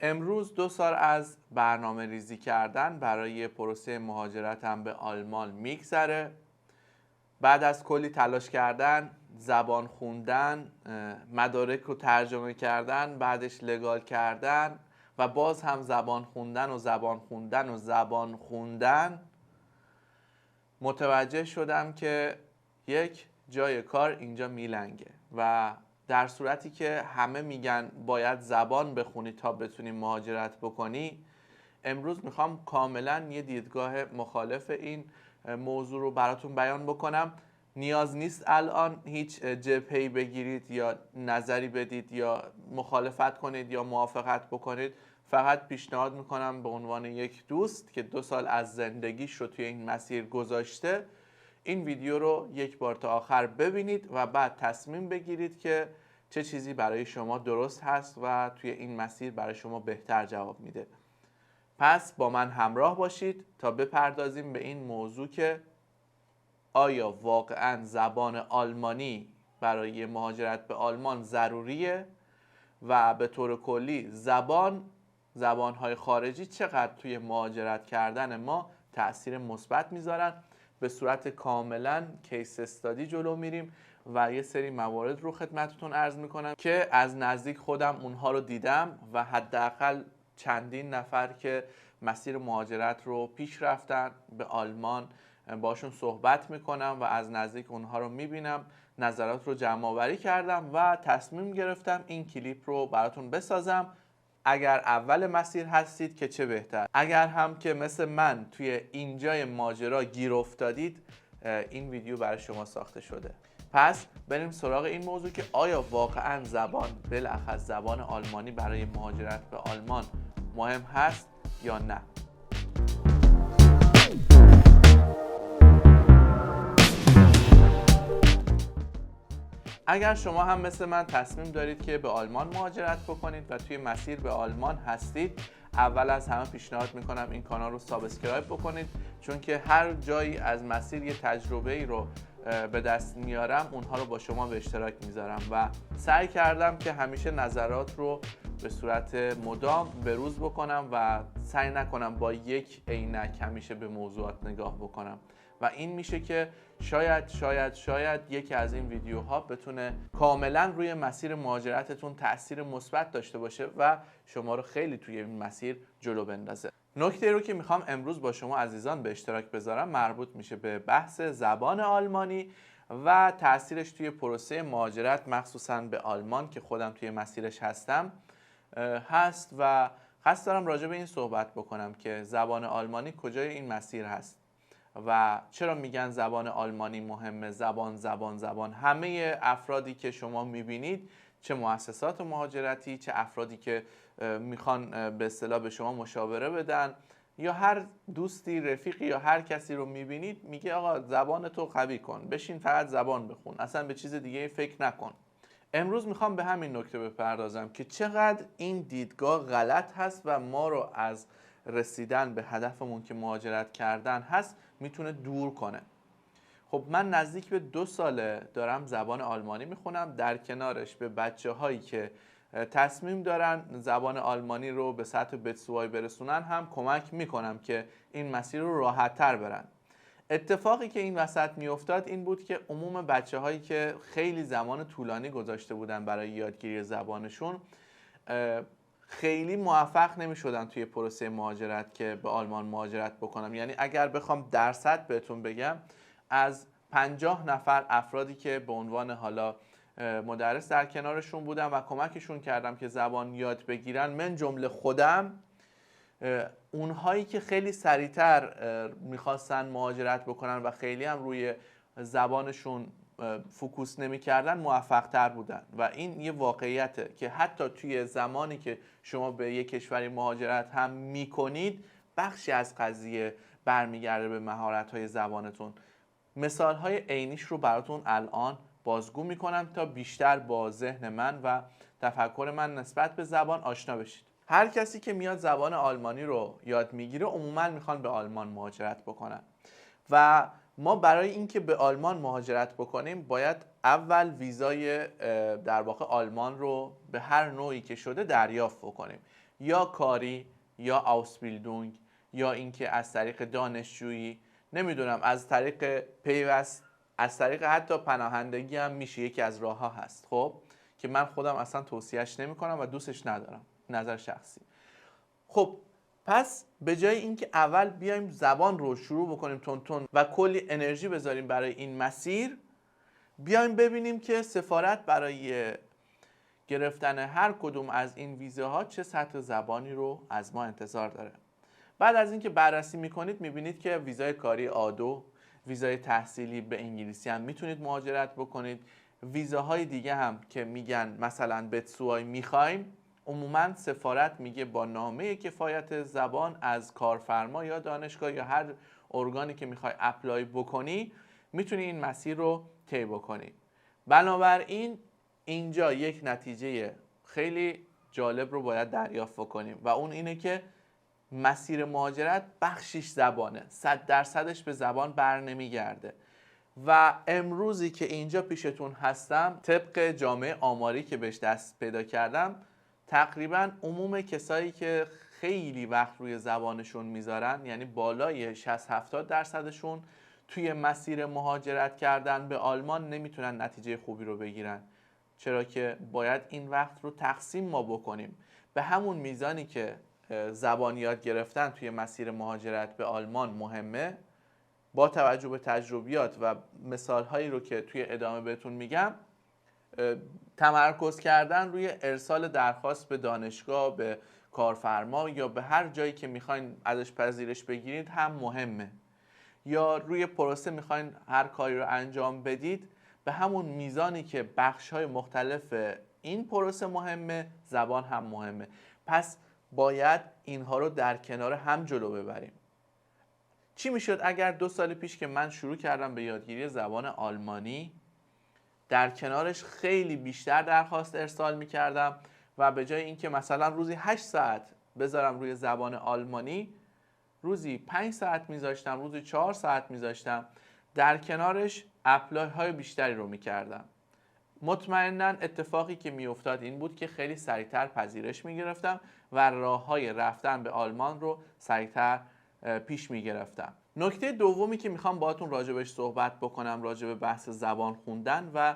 امروز 2 سال از برنامه ریزی کردن برای پروسه مهاجرتم به آلمان میگذره. بعد از کلی تلاش کردن، زبان خوندن، مدارک رو ترجمه کردن، بعدش لگال کردن و باز هم زبان خوندن و زبان خوندن و زبان خوندن، متوجه شدم که یک جای کار اینجا میلنگه و در صورتی که همه میگن باید زبان بخونی تا بتونی مهاجرت بکنی، امروز میخوام کاملا یه دیدگاه مخالف این موضوع رو براتون بیان بکنم. نیاز نیست الان هیچ جبهه‌ای بگیرید یا نظری بدید یا مخالفت کنید یا موافقت بکنید. فقط پیشنهاد میکنم به عنوان یک دوست که 2 سال از زندگیش رو توی این مسیر گذاشته، این ویدیو رو یک بار تا آخر ببینید و بعد تصمیم بگیرید که چه چیزی برای شما درست هست و توی این مسیر برای شما بهتر جواب میده. پس با من همراه باشید تا بپردازیم به این موضوع که آیا واقعا زبان آلمانی برای مهاجرت به آلمان ضروریه و به طور کلی زبانهای خارجی چقدر توی مهاجرت کردن ما تأثیر مثبت میذارن. به صورت کاملا کیس استادی جلو میریم و یه سری موارد رو خدمتتون عرض میکنم که از نزدیک خودم اونها رو دیدم و حداقل چندین نفر که مسیر مهاجرت رو پیش رفتن به آلمان باشون صحبت میکنم و از نزدیک اونها رو میبینم. نظرات رو جمع آوری کردم و تصمیم گرفتم این کلیپ رو براتون بسازم. اگر اول مسیر هستید که چه بهتر، اگر هم که مثل من توی اینجای ماجرا گیر افتادید، این ویدیو برای شما ساخته شده. پس بریم سراغ این موضوع که آیا واقعا زبان، بالاخص زبان آلمانی برای مهاجرت به آلمان مهم هست یا نه. اگر شما هم مثل من تصمیم دارید که به آلمان مهاجرت بکنید و توی مسیر به آلمان هستید، اول از همه پیشنهاد میکنم این کانال رو سابسکرایب بکنید، چون که هر جایی از مسیر یه تجربه ای رو به دست میارم اونها رو با شما به اشتراک میذارم و سعی کردم که همیشه نظرات رو به صورت مدام بروز بکنم و سعی نکنم با یک عینک همیشه به موضوعات نگاه بکنم و این میشه که شاید یکی از این ویدیوها بتونه کاملا روی مسیر مهاجرتتون تأثیر مثبت داشته باشه و شما رو خیلی توی این مسیر جلو بندازه. نکته رو که میخوام امروز با شما عزیزان به اشتراک بذارم مربوط میشه به بحث زبان آلمانی و تأثیرش توی پروسه مهاجرت مخصوصا به آلمان که خودم توی مسیرش هستم هست و قصد دارم راجع به این صحبت بکنم که زبان آلمانی کجای این مسیر هست و چرا میگن زبان آلمانی مهمه. زبان همه افرادی که شما میبینید، چه مؤسسات مهاجرتی، چه افرادی که میخوان به اصطلاح به شما مشاوره بدن یا هر دوستی، رفیقی یا هر کسی رو میبینید میگه آقا زبان تو قوی کن، بشین فقط زبان بخون، اصلا به چیز دیگه فکر نکن. امروز میخوام به همین نکته بپردازم که چقدر این دیدگاه غلط هست و ما رو از رسیدن به هدفمون که مهاجرت کردن هست میتونه دور کنه. خب من نزدیک به 2 ساله دارم زبان آلمانی میخونم، در کنارش به بچه هایی که تصمیم دارن زبان آلمانی رو به سطح بتسوای برسونن هم کمک میکنم که این مسیر رو راحت تر برن. اتفاقی که این وسط میافتاد این بود که عموم بچه هایی که خیلی زمان طولانی گذاشته بودن برای یادگیری زبانشون خیلی موفق نمی شدن توی پروسه مهاجرت که به آلمان مهاجرت بکنم. یعنی اگر بخوام درصد بهتون بگم، از 50 نفر افرادی که به عنوان حالا مدرس در کنارشون بودم و کمکشون کردم که زبان یاد بگیرن، من جمله خودم، اونهایی که خیلی سریعتر میخواستن مهاجرت بکنن و خیلی هم روی زبانشون فوکوس نمی کردن موفق تر بودن و این یه واقعیته که حتی توی زمانی که شما به یک کشوری مهاجرت هم میکنید بخشی از قضیه برمیگرده به مهارت‌های زبانتون. مثال‌های عینیش رو براتون الان بازگو میکنم تا بیشتر با ذهن من و تفکر من نسبت به زبان آشنا بشید. هر کسی که میاد زبان آلمانی رو یاد میگیره عموماً میخوان به آلمان مهاجرت بکنن و ما برای اینکه به آلمان مهاجرت بکنیم باید اول ویزای در واقع آلمان رو به هر نوعی که شده دریافت بکنیم. یا کاری یا آوسبیلدونگ یا اینکه از طریق دانشجویی، نمیدونم، از طریق پیوست، از طریق حتی پناهندگی هم میشه، یکی از راه ها هست. خب که من خودم اصلا توصیهش نمی کنم و دوستش ندارم، نظر شخصی. خب پس به جای اینکه اول بیایم زبان رو شروع بکنیم تون تون و کلی انرژی بذاریم برای این مسیر، بیایم ببینیم که سفارت برای گرفتن هر کدوم از این ویزه ها چه سطح زبانی رو از ما انتظار داره. بعد از اینکه بررسی میکنید میبینید که ویزای کاری A2، ویزای تحصیلی به انگلیسی هم میتونید مهاجرت بکنید. ویزاهای دیگه هم که میگن مثلا بتسوای میخوایم، عموما سفارت میگه با نامه کفایت زبان از کارفرما یا دانشگاه یا هر ارگانی که میخوای اپلای بکنی میتونی این مسیر رو طی بکنی. بنابراین اینجا یک نتیجه خیلی جالب رو باید دریافت بکنیم و اون اینه که مسیر مهاجرت بخشش زبانه، 100%ش به زبان بر نمیگرده. و امروزی که اینجا پیشتون هستم، طبق جامعه آماری که بهش دست پیدا کردم، تقریبا عموم کسایی که خیلی وقت روی زبانشون میذارن، یعنی بالای 60-70%شون توی مسیر مهاجرت کردن به آلمان نمیتونن نتیجه خوبی رو بگیرن. چرا که باید این وقت رو تقسیم ما بکنیم به همون میزانی که زبان یاد گرفتن توی مسیر مهاجرت به آلمان مهمه. با توجه به تجربیات و مثالهایی رو که توی ادامه بهتون میگم، تمرکز کردن روی ارسال درخواست به دانشگاه، به کارفرما یا به هر جایی که میخواین ازش پذیرش بگیرید هم مهمه. یا روی پروسه میخواین هر کاری رو انجام بدید، به همون میزانی که بخش‌های مختلف این پروسه مهمه، زبان هم مهمه. پس باید اینها رو در کنار هم جلو ببریم. چی میشد اگر 2 سال پیش که من شروع کردم به یادگیری زبان آلمانی، در کنارش خیلی بیشتر درخواست ارسال میکردم و به جای اینکه مثلا روزی 8 ساعت بذارم روی زبان آلمانی، روزی 5 ساعت میذاشتم، روزی 4 ساعت میذاشتم، در کنارش اپلای های بیشتری رو میکردم. مطمئناً اتفاقی که میافتاد این بود که خیلی سریعتر پذیرش میگرفتم و راه های رفتن به آلمان رو سریعتر پیش میگرفتم. نکته دومی که میخوام باهاتون راجبش صحبت بکنم، راجب بحث زبان خوندن و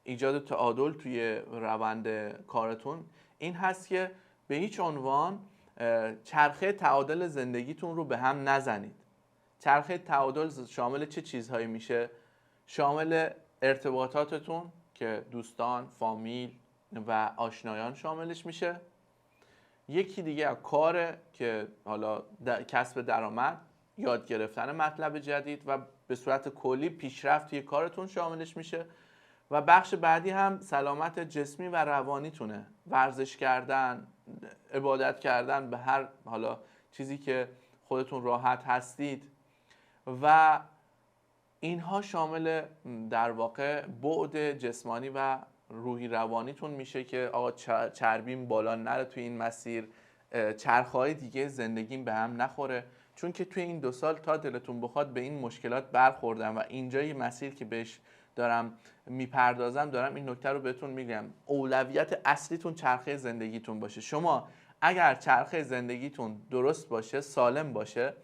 ایجاد تعادل توی روند کارتون، این هست که به هیچ عنوان چرخه تعادل زندگیتون رو به هم نزنید. چرخه تعادل شامل چه چیزهایی میشه؟ شامل ارتباطاتتون که دوستان، فامیل و آشنایان شاملش میشه. یکی دیگه کار که حالا کسب درآمد، یاد گرفتن مطلب جدید و به صورت کلی پیشرفت توی کارتون شاملش میشه. و بخش بعدی هم سلامت جسمی و روانیتونه، ورزش کردن، عبادت کردن به هر حالا چیزی که خودتون راحت هستید و اینها شامل در واقع بعد جسمانی و روحی روانیتون میشه که آقا چربیم بالا نره توی این مسیر، چرخهای دیگه زندگیم به هم نخوره. چون که توی این 2 سال تا دلتون بخواد به این مشکلات برخوردم و اینجای مسیر که بهش دارم میپردازم دارم این نکته رو بهتون میگم. اولویت اصلیتون چرخه زندگیتون باشه. شما اگر چرخه زندگیتون درست باشه، سالم باشه،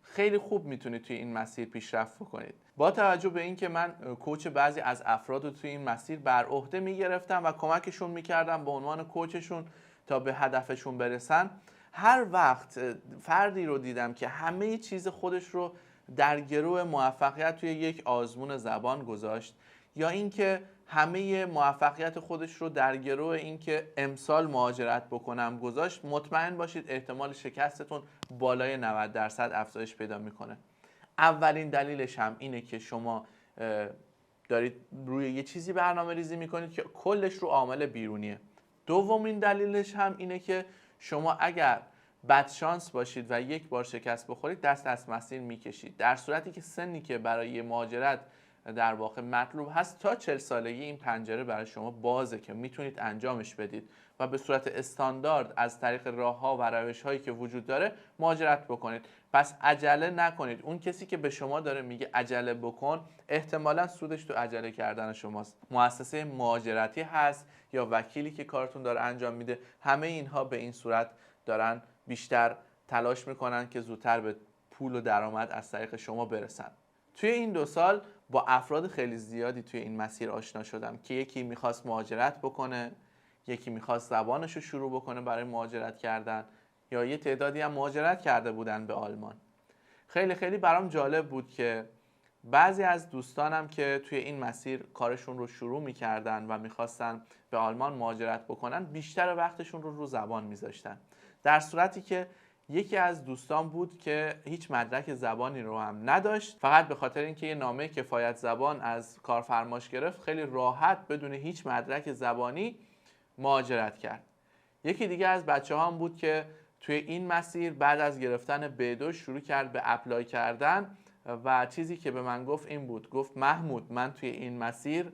خیلی خوب میتونید توی این مسیر پیشرفت بکنید. با توجه به اینکه من کوچ بعضی از افراد رو توی این مسیر بر عهده میگرفتم و کمکشون میکردم به عنوان کوچشون تا به هدفشون برسن، هر وقت فردی رو دیدم که همه چیز خودش رو در گرو موفقیت توی یک آزمون زبان گذاشت یا اینکه همه موفقیت خودش رو در گرو اینکه امسال مهاجرت بکنم گذاشت، مطمئن باشید احتمال شکستتون بالای 90% افزایش پیدا میکنه. اولین دلیلش هم اینه که شما دارید روی یه چیزی برنامه ریزی میکنید که کلش رو عامل بیرونیه. دومین دلیلش هم اینه که شما اگر بدشانس باشید و یک بار شکست بخورید، دست از مسیر میکشید، در صورتی که سنی که برای مهاجرت در واقع مطلوب هست تا 40 سالگی این پنجره برای شما بازه که میتونید انجامش بدید و به صورت استاندارد از طریق راه‌ها و روش‌هایی که وجود داره مهاجرت بکنید. پس عجله نکنید. اون کسی که به شما داره میگه عجله بکن، احتمالاً سودش تو عجله کردن شماست. مؤسسه مهاجرتی هست یا وکیلی که کارتون داره انجام میده، همه اینها به این صورت دارن بیشتر تلاش میکنن که زودتر به پول و درآمد از طریق شما برسن. توی این 2 سال با افراد خیلی زیادی توی این مسیر آشنا شدم که یکی میخواست مهاجرت بکنه، یکی میخواست زبانش رو شروع بکنه برای مهاجرت کردن، یا یه تعدادی هم مهاجرت کرده بودن به آلمان. خیلی برام جالب بود که بعضی از دوستانم که توی این مسیر کارشون رو شروع میکردن و میخواستن به آلمان مهاجرت بکنن بیشتر وقتشون رو زبان میذاشتن، در صورتی که یکی از دوستان بود که هیچ مدرک زبانی رو هم نداشت، فقط به خاطر اینکه یه نامه کفایت زبان از کارفرماش گرفت خیلی راحت بدون هیچ مدرک زبانی مهاجرت کرد. یکی دیگه از بچه‌ها هم بود که توی این مسیر بعد از گرفتن B2 شروع کرد به اپلای کردن و چیزی که به من گفت این بود، گفت محمود من توی این مسیر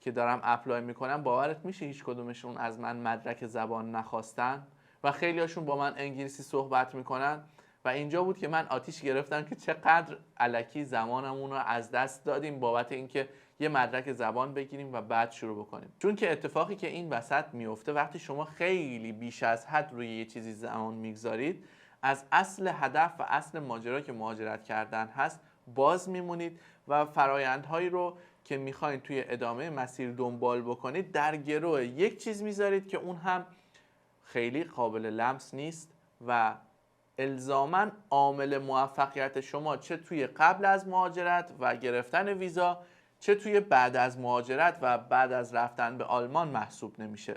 که دارم اپلای میکنم باورت میشه هیچ کدومشون از من مدرک زبان نخواستن و خیلی هاشون با من انگلیسی صحبت میکنن و اینجا بود که من آتیش گرفتم که چقدر الکی زمانمون رو از دست دادیم بابت اینکه یه مدرک زبان بگیریم و بعد شروع بکنیم. چون که اتفاقی که این وسط میفته وقتی شما خیلی بیش از حد روی یه چیزی زمان میگذارید، از اصل هدف و اصل ماجرا که مهاجرت کردن هست باز میمونید و فرایندهایی رو که میخواین توی ادامه مسیر دنبال بکنید در گروه یک چیز میذارید که اون هم خیلی قابل لمس نیست و الزاماً عامل موفقیت شما چه توی قبل از مهاجرت و گرفتن ویزا چه توی بعد از مهاجرت و بعد از رفتن به آلمان محسوب نمیشه.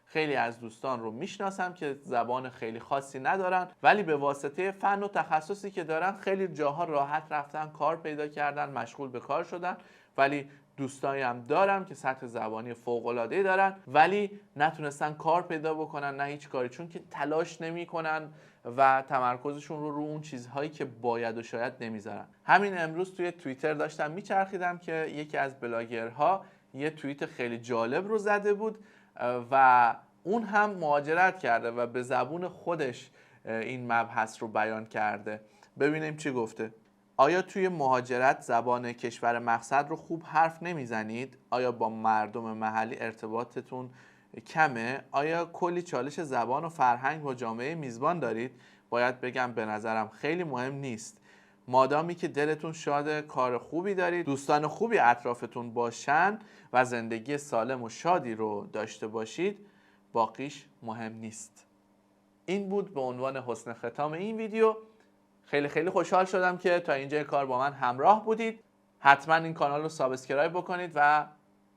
خیلی از دوستان رو میشناسم که زبان خیلی خاصی ندارن ولی به واسطه فن و تخصصی که دارن خیلی جاها راحت رفتن کار پیدا کردن، مشغول به کار شدن. ولی دوستایی هم دارم که سطح زبانی فوق‌العاده‌ای دارن ولی نتونستن کار پیدا بکنن، نه هیچ کاری، چون که تلاش نمی‌کنن و تمرکزشون رو اون چیزهایی که باید و شاید نمیذارن. همین امروز توی توییتر داشتم میچرخیدم که یکی از بلاگرها یه توییت خیلی جالب رو زده بود و اون هم مهاجرت کرده و به زبون خودش این مبحث رو بیان کرده. ببینیم چی گفته. آیا توی مهاجرت زبان کشور مقصد رو خوب حرف نمیزنید؟ آیا با مردم محلی ارتباطتون کمه؟ آیا کلی چالش زبان و فرهنگ با جامعه میزبان دارید؟ باید بگم به نظرم خیلی مهم نیست. مادامی که دلتون شاد کار خوبی دارید، دوستان خوبی اطرافتون باشن و زندگی سالم و شادی رو داشته باشید، باقیش مهم نیست. این بود به عنوان حسن ختام این ویدیو. خیلی خوشحال شدم که تا اینجای کار با من همراه بودید. حتما این کانال رو سابسکرایب بکنید و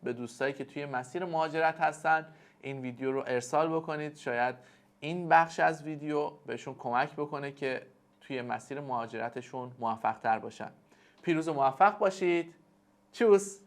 به دوستایی که توی مسیر مهاجرت هستن این ویدیو رو ارسال بکنید. شاید این بخش از ویدیو بهشون کمک بکنه که توی مسیر مهاجرتشون موفق تر باشن. پیروز و موفق باشید. چوس.